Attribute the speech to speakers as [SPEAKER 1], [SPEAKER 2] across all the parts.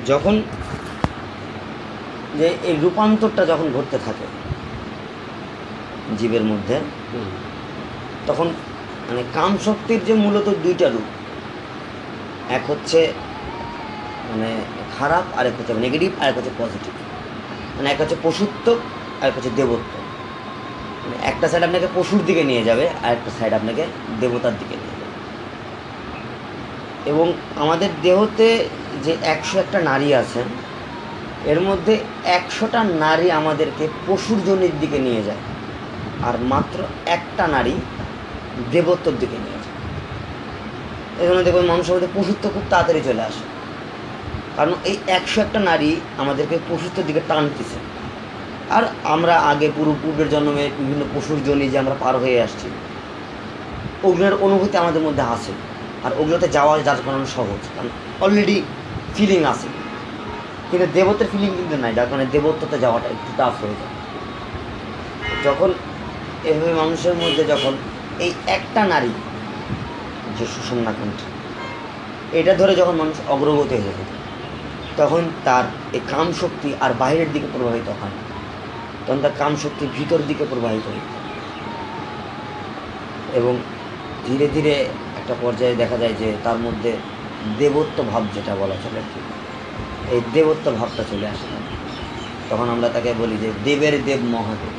[SPEAKER 1] যখন যে এই রূপান্তরটা যখন ঘটতে থাকে জীবের মধ্যে, তখন মানে কাম শক্তির যে মূলত দুইটা রূপ, এক হচ্ছে মানে খারাপ, আর এক হচ্ছে নেগেটিভ, আর এক হচ্ছে পজিটিভ। মানে এক হচ্ছে পশুত্ব, আর এক হচ্ছে দেবত্ব। মানে একটা সাইড আপনাকে পশুর দিকে নিয়ে যাবে, আর একটা সাইড আপনাকে দেবতার দিকে নিয়ে যাবে। এবং আমাদের দেহতে যে 101টা নারী আছেন, এর মধ্যে 100টা নারী আমাদেরকে পশুর জনির দিকে নিয়ে যায়, আর মাত্র একটা নারী দেবত্বর দিকে নিয়ে যায়। এই জন্য দেখবেন মানুষের মধ্যে পশুত্ব খুব তাড়াতাড়ি চলে আসে, কারণ এই 101টা নারী আমাদেরকে পশুত্বের দিকে টানতেছে। আর আমরা আগে পূর্বের জন্মে বিভিন্ন পশুর জনি যে আমরা পার হয়ে আসছি, ওগুলোর অনুভূতি আমাদের মধ্যে আছে, আর ওগুলোতে যাওয়া যার কারণে সহজ, কারণ অলরেডি ফিলিং আছে। কিন্তু দেবত্বের ফিলিং কিন্তু নাই, যার কারণে দেবত্বতে যাওয়াটা একটু টাফ হয়ে যায়। যখন এভাবে মানুষের মধ্যে যখন এই একটা নারী যে সুষুম্না কাণ্ড, এটা ধরে যখন মানুষ অগ্রগতি হয়ে যাবে, তখন তার এই কাম শক্তি আর বাইরের দিকে প্রবাহিত হয়, তখন তার কাম শক্তি ভিতর দিকে প্রবাহিত হয়। এবং ধীরে ধীরে একটা পর্যায়ে দেখা যায় যে তার মধ্যে দেবত্ব ভাব, যেটা বলা চলে আর কি, এই দেবত্ব ভাবটা চলে আসে। তখন আমরা তাকে বলি যে দেবের দেব মহাদেব।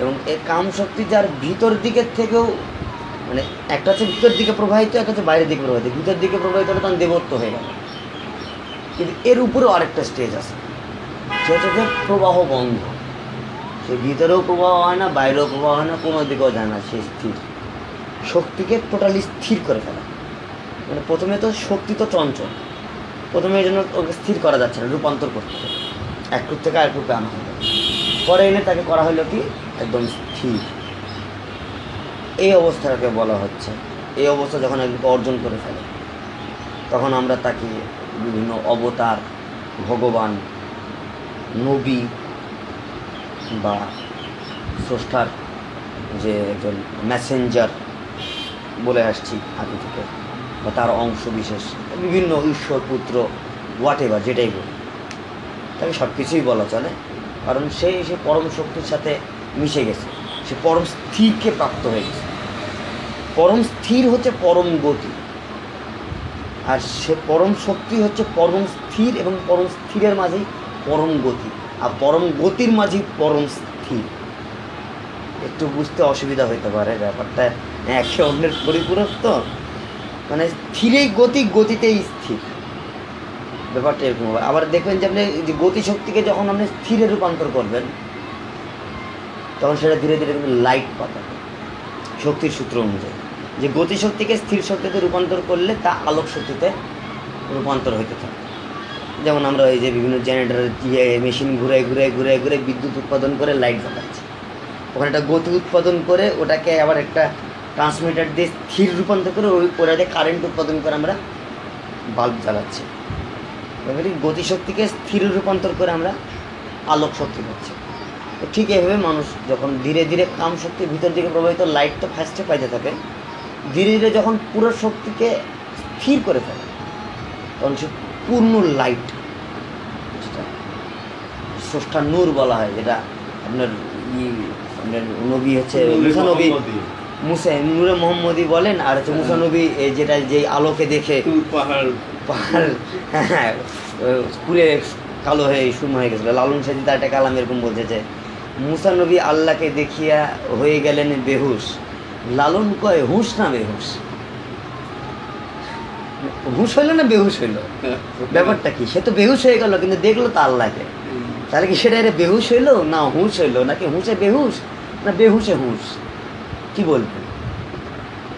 [SPEAKER 1] এবং এই কাম শক্তি যার ভিতর দিকের থেকেও, মানে একটা হচ্ছে ভিতর দিকে প্রবাহিত, একটা হচ্ছে বাইরের দিকে প্রবাহিত। ভিতর দিকে প্রবাহিত হলে তখন দেবত্ব হয়ে গেল। কিন্তু এর উপরেও আরেকটা স্টেজ আছে, সেটা হচ্ছে যে প্রবাহ বন্ধ। সে ভিতরেও প্রবাহ হয় না, বাইরেও প্রবাহ হয় না, কোনো দিকেও যায় না, সে স্থির। শক্তিকে টোটালি স্থির করে ফেলা। মানে প্রথমে তো শক্তি তো চঞ্চল, প্রথমে এই জন্য ওকে স্থির করা যাচ্ছে না, রূপান্তর করতে হবে, এক রূপ থেকে আরেক রূপে আনা হলো। পরে এনে তাকে করা হলো কি একদম স্থির। এই অবস্থাটাকে বলা হচ্ছে। এই অবস্থা যখন একদিকে অর্জন করে ফেলে, তখন আমরা তাকে বিভিন্ন অবতার, ভগবান, নবী বা স্রষ্টার যে একজন মেসেঞ্জার বলে আসছি আগে থেকে, বা তার অংশ বিশেষ, বিভিন্ন ঈশ্বর, পুত্র, হোয়াট এভার, যেটাই বলি, তাকে সব কিছুই বলা চলে। কারণ সে পরম শক্তির সাথে মিশে গেছে, সে পরম স্থিরকে প্রাপ্ত হয়ে গেছে। পরম স্থির হচ্ছে পরম গতি, আর সে পরম শক্তি হচ্ছে পরম স্থির, এবং পরম স্থিরের মাঝেই পরম গতি, আর পরম গতির মাঝেই পরম স্থির। একটু বুঝতে অসুবিধা হইতে পারে ব্যাপারটা, একে অন্যের পরিপূরক তো, মানে স্থিরেই গতি, গতিতেই স্থির, ব্যাপারটা এরকম হবে। আবার দেখবেন যে আপনি যে গতিশক্তিকে যখন আপনি স্থিরে রূপান্তর করবেন, তখন সেটা ধীরে ধীরে লাইট পাঠাবে শক্তির সূত্র অনুযায়ী। যে গতিশক্তিকে স্থির শক্তিতে রূপান্তর করলে তা আলোক শক্তিতে রূপান্তর হইতে থাকে। যেমন আমরা এই যে বিভিন্ন জেনারেটরের মেশিন ঘুরে ঘুরে ঘুরে ঘুরে বিদ্যুৎ উৎপাদন করে লাইট জ্বালাচ্ছে, ওখানে একটা গতি উৎপাদন করে ওটাকে আবার একটা ট্রান্সমিটার দিয়ে স্থির রূপান্তর করে ওটাতে কারেন্ট উৎপাদন করে আমরা বাল্ব জ্বালাচ্ছি। এবারে গতিশক্তিকে স্থির রূপান্তর করে আমরা আলোক শক্তি পাচ্ছি। তো ঠিক এভাবে মানুষ যখন ধীরে ধীরে কাম শক্তির ভিতর দিকে প্রবাহিত, লাইট তো ফার্স্টে পাইতে থাকে, ধীরে ধীরে যখন পুরো শক্তিকে স্থির করে ফেলে, তখন সে পূর্ণ লাইট, যেটা স্রষ্টা নূর বলা হয়, যেটা আপনার আপনার নবী হচ্ছে মুসা নবী, নূরে মোহাম্মদী বলেন, আর হচ্ছে মুসা নবী, যেটা যেই আলোকে দেখে পাহাড় হ্যাঁ পুরে কালো হয়ে শূন্য হয়ে গেছিলো। লালন সাজি তার একটা কালাম এরকম বলছে যে মুসা নবী আল্লাহকে দেখিয়া হয়ে গেলেন বেহুশ, লালন কয় হুঁশ না বেহুশ। হুঁশ হইলো না বেহুশ হইলো, ব্যাপারটা কি? সে তো বেহুশ হয়ে গেল, কিন্তু দেখলো তো আল্লাহকে। তাহলে কি সেটা বেহুশ হইলো না হুঁশ হইলো, নাকি হুঁশে বেহুশ না বেহুশে হুঁশ? কি বলবেন?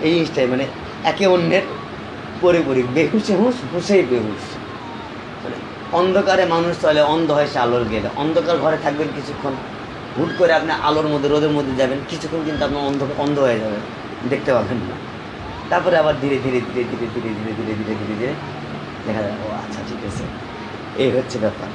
[SPEAKER 1] এই জিনিসটাই মানে একে অন্যের পরিপূরক। বেহুশে হুঁশ, হুঁশেই বেহুশ। মানে অন্ধকারে মানুষ চলে, অন্ধ হয় সে আলোর গেলে। অন্ধকার ঘরে থাকবেন কিছুক্ষণ, হুট করে আপনি আলোর মধ্যে, রোদের মধ্যে যাবেন কিছুক্ষণ, কিন্তু আপনি অন্ধ হয়ে যাবেন, দেখতে পাবেন না। তারপরে আবার ধীরে ধীরে ধীরে ধীরে ধীরে ধীরে ধীরে ধীরে ধীরে ধীরে দেখা যায়, ও আচ্ছা ঠিক আছে, এই হচ্ছে ব্যাপার।